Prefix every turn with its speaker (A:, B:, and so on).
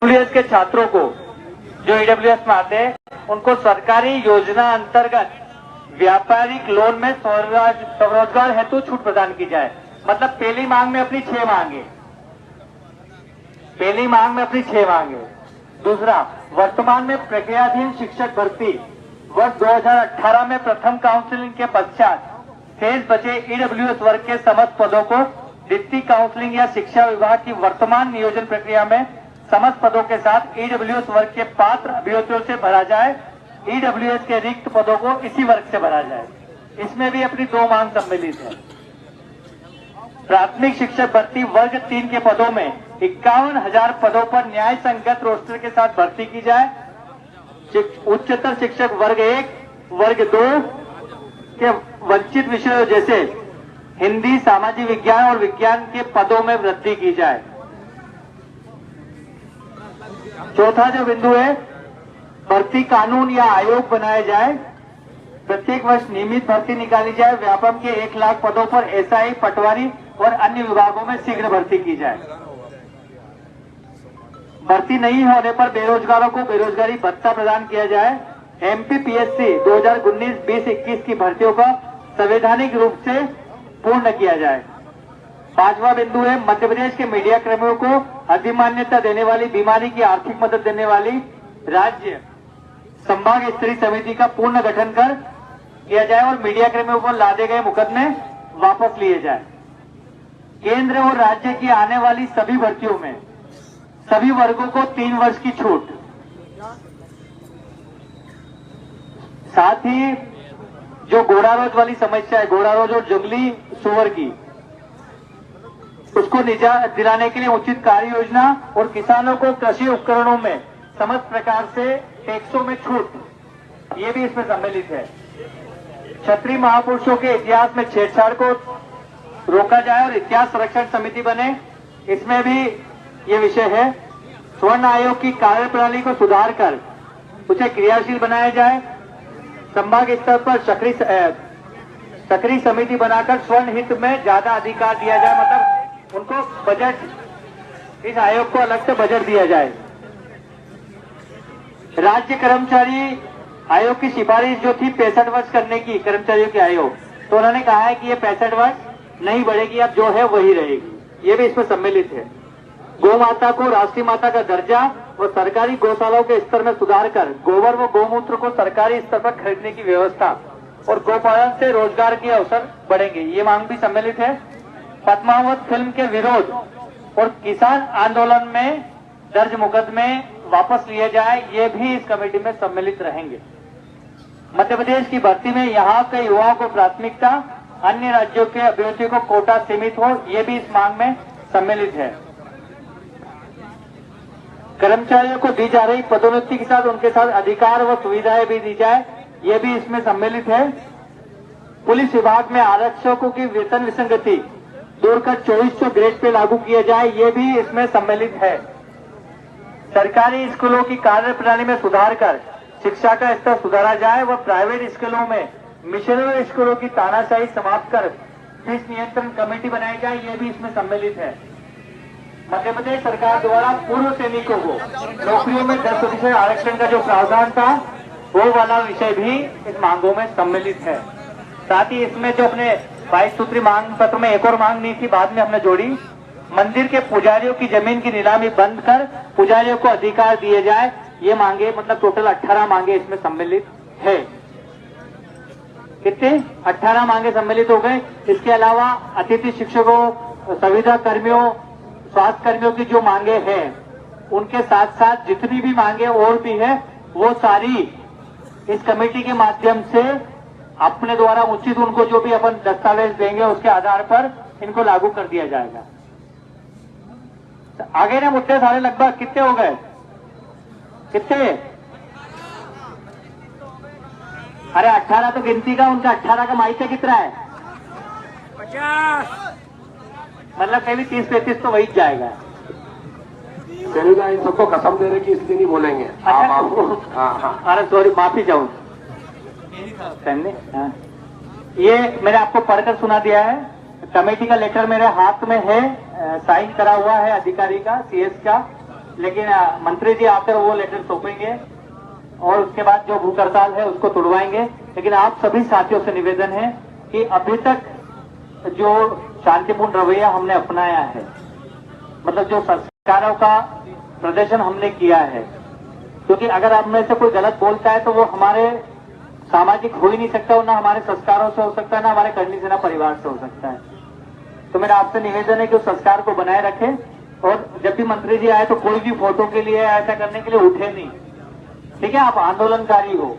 A: EWS के छात्रों को जो ईडब्ल्यूएस में आते हैं उनको सरकारी योजना अंतर्गत व्यापारिक लोन में स्वरोजगार हेतु छूट प्रदान की जाए। मतलब पहली मांग में अपनी 6 मांगे, पहली मांग में अपनी 6 मांगे। दूसरा, वर्तमान में प्रक्रियाधीन शिक्षक भर्ती वर्ष 2018 में प्रथम काउंसलिंग के पश्चात शेष बचे ईडब्ल्यूएस वर्ग के समस्त पदों को द्वितीय काउंसलिंग या शिक्षा विभाग की वर्तमान नियोजन प्रक्रिया में समस्त पदों के साथ ईडब्ल्यूएस वर्ग के पात्र अभ्यर्थियों से भरा जाए। ईडब्ल्यूएस के रिक्त पदों को इसी वर्ग से भरा जाए। इसमें भी अपनी 2 मांग सम्मिलित है। प्राथमिक शिक्षक भर्ती वर्ग 3 के पदों में 51,000 पदों पर न्याय संगत रोस्टर के साथ भर्ती की जाए। उच्चतर शिक्षक वर्ग 1, वर्ग 2 के वंचित विषयों जैसे हिंदी, सामाजिक विज्ञान और विज्ञान के पदों में वृद्धि की जाए। चौथा जो बिंदु है, भर्ती कानून या आयोग बनाया जाए। प्रत्येक वर्ष नियमित भर्ती निकाली जाए। व्यापम के 1 लाख पदों पर एसआई, पटवारी और अन्य विभागों में शीघ्र भर्ती की जाए। भर्ती नहीं होने पर बेरोजगारों को बेरोजगारी भत्ता प्रदान किया जाए। एमपीपीएससी 2019-20-21 की भर्तियों का संवैधानिक रूप से पूर्ण किया जाए। 5वां बिंदु है, मध्य प्रदेश के मीडिया कर्मियों को अधिमान्यता देने वाली बीमारी की आर्थिक मदद देने वाली राज्य संभाग स्तरीय समिति का पूर्ण गठन कर किया जाए और मीडिया कर्मियों को लादे गए मुकदमे वापस लिए जाए। केंद्र और राज्य की आने वाली सभी भर्तियों में सभी वर्गों को 3 वर्ष की छूट। साथ ही जो घोड़ारोज वाली समस्या है, घोड़ारोज और जंगली सुअर की, उसको निजात दिलाने के लिए उचित कार्य योजना और किसानों को कृषि उपकरणों में समस्त प्रकार से टैक्सों में छूट, ये भी इसमें सम्मिलित है। क्षत्रिय महापुरुषों के इतिहास में छेड़छाड़ को रोका जाए और इतिहास संरक्षण समिति बने, इसमें भी ये विषय है। स्वर्ण आयोग की कार्यप्रणाली को सुधार कर उसे क्रियाशील बनाया जाए। संभाग स्तर पर सक्रिय समिति बनाकर स्वर्ण हित में ज्यादा अधिकार दिया जाए। मतलब उनको बजट, इस आयोग को अलग से बजट दिया जाए। राज्य कर्मचारी आयोग की सिफारिश जो थी 65 वर्ष करने की कर्मचारियों के आयोग, तो उन्होंने कहा है कि ये 65 वर्ष नहीं बढ़ेगी, अब जो है वही रहेगी। ये भी इसमें सम्मिलित है। गौ माता को राष्ट्रीय माता का दर्जा और सरकारी गौशालाओं के स्तर में सुधार कर गोबर व गौमूत्र को सरकारी स्तर पर खरीदने की व्यवस्था और गौपालन से रोजगार के अवसर बढ़ेंगे, ये मांग भी सम्मिलित है। पद्मावत फिल्म के विरोध और किसान आंदोलन में दर्ज मुकदमे वापस लिए जाए, ये भी इस कमेटी में सम्मिलित रहेंगे। मध्य प्रदेश की भर्ती में यहाँ के युवाओं को प्राथमिकता, अन्य राज्यों के अभ्यर्थियों को कोटा सीमित हो, ये भी इस मांग में सम्मिलित है। कर्मचारियों को दी जा रही पदोन्नति के साथ उनके साथ अधिकार व सुविधाएं भी दी जाए, ये भी इसमें सम्मिलित है। पुलिस विभाग में आरक्षकों की वेतन विसंगति दूर कर 2400 ग्रेड पे लागू किया जाए, ये भी इसमें सम्मिलित है। सरकारी स्कूलों की कार्यप्रणाली में सुधार कर शिक्षा का स्तर सुधारा जाए व प्राइवेट स्कूलों में मिशनरी स्कूलों की तानाशाही समाप्त कर फीस नियंत्रण कमेटी बनाई जाए, ये भी इसमें सम्मिलित है। मध्य प्रदेश सरकार द्वारा पूर्व सैनिकों को नौकरियों में 10% आरक्षण का जो प्रावधान था, वो वाला विषय भी इस मांगों में सम्मिलित है। साथ ही इसमें जो अपने 22 सूत्री मांग पत्र में एक और मांग नहीं थी, बाद में हमने जोड़ी, मंदिर के पुजारियों की जमीन की नीलामी बंद कर पुजारियों को अधिकार दिए जाए, ये मांगे, मतलब टोटल 18 मांगे इसमें सम्मिलित है। कितने? 18 मांगे सम्मिलित हो गए। इसके अलावा अतिथि शिक्षकों, संविदा कर्मियों, स्वास्थ्य कर्मियों की जो मांगे हैं, उनके साथ साथ जितनी भी मांगे और भी है, वो सारी इस कमेटी के माध्यम से अपने द्वारा उचित उनको जो भी अपन दस्तावेज देंगे उसके आधार पर इनको लागू कर दिया जाएगा। आगे ना मुद्दे सारे लगभग कितने हो गए? कितने? अरे 18 तो गिनती का, उनका 18 का माहित्य कितना है? 50। मतलब कहीं भी 30-35 तो वही जाएगा।
B: चलेगा, इन सबको कसम दे रहे कि इसलिए नहीं बोलेंगे।
A: अरे सॉरी, माफी चाहूँ। ये मैंने आपको पढ़कर सुना दिया है। कमेटी का लेटर मेरे हाथ में है, साइन करा हुआ है अधिकारी का, सीएस का। लेकिन मंत्री जी आकर वो लेटर सौंपेंगे और उसके बाद जो भूख हड़ताल है उसको तुड़वाएंगे। लेकिन आप सभी साथियों से निवेदन है कि अभी तक जो शांतिपूर्ण रवैया हमने अपनाया है, मतलब जो संस्कारों का प्रदर्शन हमने किया है, क्योंकि अगर आप में से कोई गलत बोलता है तो वो हमारे सामाजिक हो ही नहीं सकता, और ना हमारे संस्कारों से हो सकता है, ना हमारे करनी से, ना परिवार से हो सकता है। तो मेरा आपसे निवेदन है कि उस संस्कार को बनाए रखें, और जब भी मंत्री जी आए तो कोई भी फोटो के लिए ऐसा करने के लिए उठे नहीं, ठीक है? आप आंदोलनकारी हो,